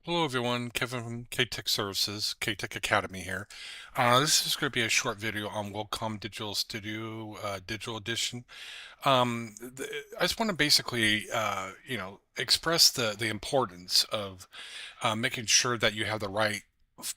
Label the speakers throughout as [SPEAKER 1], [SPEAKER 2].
[SPEAKER 1] Hello everyone, Kevin from K-Tech Services, K-Tech Academy here. This is going to be a short video on Wilcom Digital Studio Digital Edition. I just want to basically, express the importance of making sure that you have the right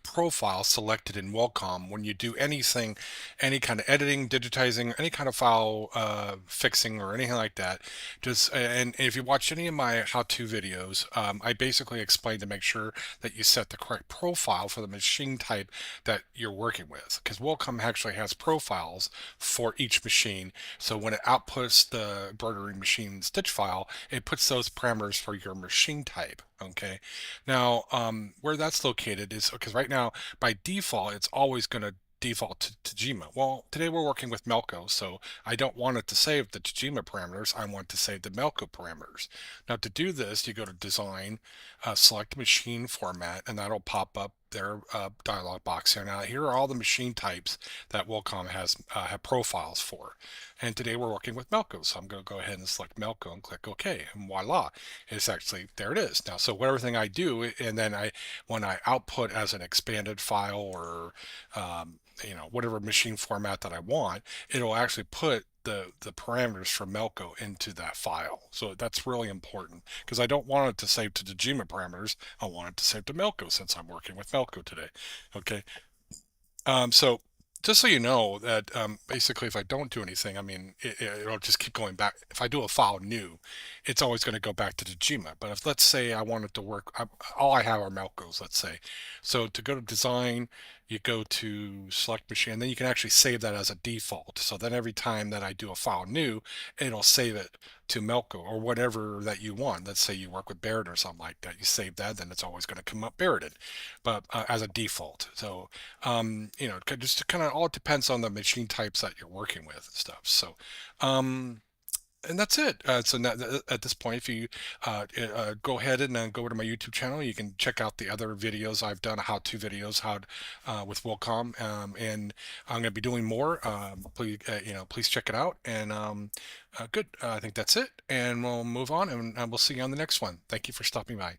[SPEAKER 1] profile selected in Welcome when you do anything, any kind of editing, digitizing, any kind of file fixing or anything like that. Just and if you watch any of my how-to videos, I basically explain to make sure that you set the correct profile for the machine type that you're working with, because Welcome actually has profiles for each machine. So when it outputs the embroidery machine stitch file, it puts those parameters for your machine type. Okay. Now, where that's located is because right now, by default, it's always going to default to Tajima. Well, today we're working with Melco, so I don't want it to save the Tajima parameters. I want to save the Melco parameters. Now, to do this, you go to Design, select Machine Format, and that'll pop up their dialog box here. Now, here are all the machine types that Wilcom has have profiles for. And today we're working with Melco, so I'm going to go ahead and select Melco and click OK, and voila, it's actually there it is. Now, so everything I do, and then when I output as an expanded file or whatever machine format that I want, it'll actually put the parameters for Melco into that file. So that's really important because I don't want it to save to the Jima parameters. I want it to save to Melco since I'm working with Melco today. Okay. So just so you know that basically if I don't do anything, I mean, it'll just keep going back. If I do a file new, it's always going to go back to Tajima. But if let's say I want it to work, all I have are Melcos, let's say. So to go to design, you go to select machine, and then you can actually save that as a default. So then every time that I do a file new, it'll save it to Melco or whatever that you want. Let's say you work with Barrett or something like that. You save that, then it's always going to come up Barretted, but as a default. So just kind of all depends on the machine types that you're working with and stuff. So, um, and that's it. At this point, if you go ahead and go over to my YouTube channel, you can check out the other videos I've done, how-to videos, with Wilcom, and I'm going to be doing more. Please, please check it out. And good. I think that's it, and we'll move on, and we'll see you on the next one. Thank you for stopping by.